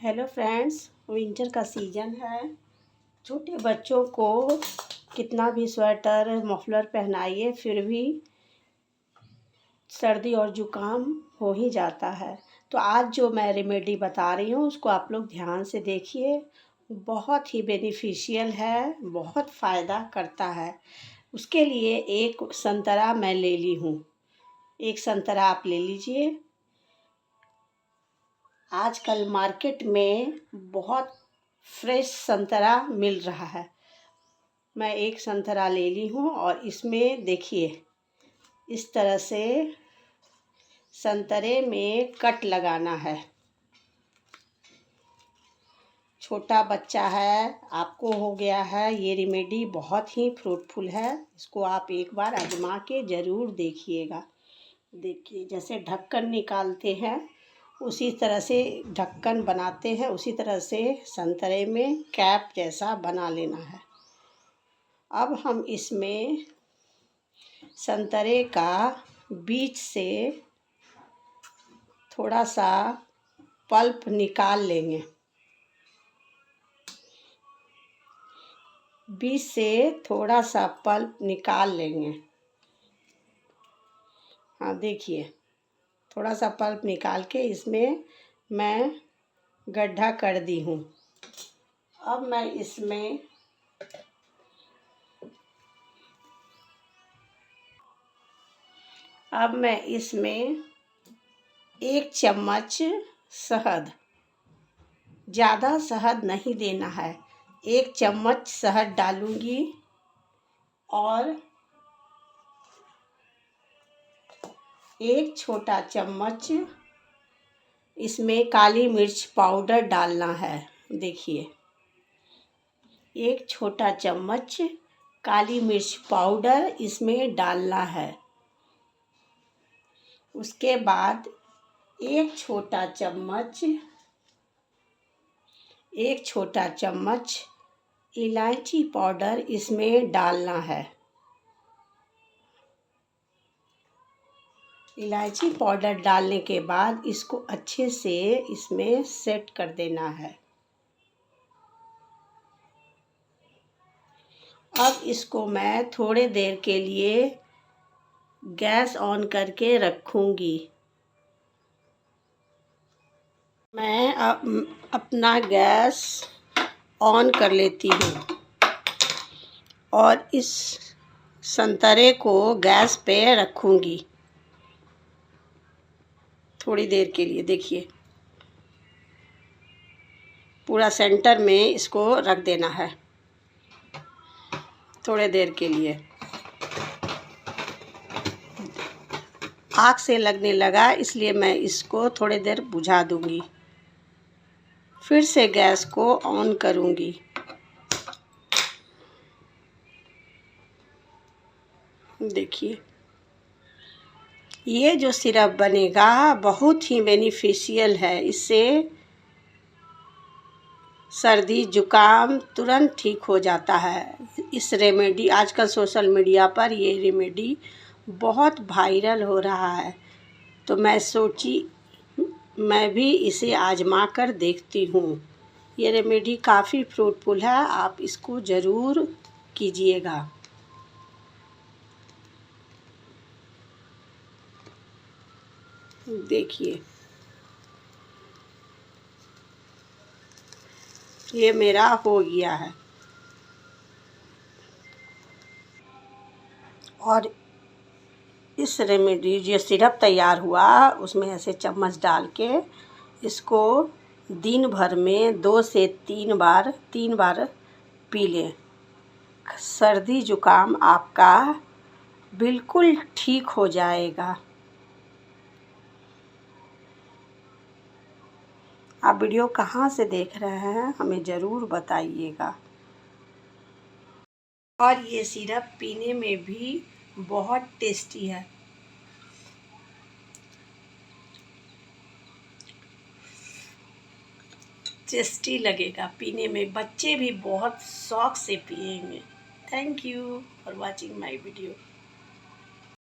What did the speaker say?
Hello friends, winter का season है। छोटे बच्चों को कितना भी स्वेटर मफलर पहनाइए फिर भी सर्दी और ज़ुकाम हो ही जाता है। तो आज जो मैं रेमेडी बता रही हूँ उसको आप लोग ध्यान से देखिए। बहुत ही बेनिफिशियल है, बहुत फ़ायदा करता है। उसके लिए एक संतरा मैं ले ली हूँ। एक संतरा आप ले लीजिए। आजकल मार्केट में बहुत फ्रेश संतरा मिल रहा है। मैं एक संतरा ले ली हूँ और इसमें देखिए इस तरह से संतरे में कट लगाना है। छोटा बच्चा है, आपको हो गया है, ये रेमेडी बहुत ही फ्रूटफुल है। इसको आप एक बार आजमा के ज़रूर देखिएगा। देखिए जैसे ढक्कन निकालते हैं उसी तरह से ढक्कन बनाते हैं, उसी तरह से संतरे में कैप जैसा बना लेना है। अब हम इसमें संतरे का बीच से थोड़ा सा पल्प निकाल लेंगे। बीच से थोड़ा सा पल्प निकाल लेंगे। हाँ देखिए, थोड़ा सा पल्प निकाल के इसमें मैं गड्ढा कर दी हूँ। अब मैं इसमें 1 चम्मच शहद, ज़्यादा शहद नहीं देना है, 1 चम्मच शहद डालूँगी और 1 छोटा चम्मच इसमें काली मिर्च पाउडर डालना है। देखिए 1 छोटा चम्मच काली मिर्च पाउडर इसमें डालना है। उसके बाद 1 छोटा चम्मच इलायची पाउडर इसमें डालना है। इलायची पाउडर डालने के बाद इसको अच्छे से इसमें सेट कर देना है। अब इसको मैं थोड़े देर के लिए गैस ऑन करके रखूँगी। मैं अपना गैस ऑन कर लेती हूँ और इस संतरे को गैस पे रखूँगी थोड़ी देर के लिए। देखिए पूरा सेंटर में इसको रख देना है थोड़े देर के लिए। आग से लगने लगा इसलिए मैं इसको थोड़ी देर बुझा दूँगी, फिर से गैस को ऑन करूँगी। देखिए ये जो सिरप बनेगा बहुत ही बेनिफिशियल है। इससे सर्दी जुकाम तुरंत ठीक हो जाता है। इस रेमेडी आजकल सोशल मीडिया पर ये रेमेडी बहुत वायरल हो रहा है, तो मैं सोची मैं भी इसे आजमा कर देखती हूँ। ये रेमेडी काफ़ी फ्रूटफुल है, आप इसको ज़रूर कीजिएगा। देखिए ये मेरा हो गया है और इस रेमेडी जो सिरप तैयार हुआ उसमें ऐसे चम्मच डाल के इसको दिन भर में 2 से 3 बार पी लें। सर्दी जुकाम आपका बिल्कुल ठीक हो जाएगा। आप वीडियो कहाँ से देख रहे हैं हमें ज़रूर बताइएगा। और ये सिरप पीने में भी बहुत टेस्टी है। टेस्टी लगेगा पीने में, बच्चे भी बहुत शौक से पिएंगे। Thank you for watching my video.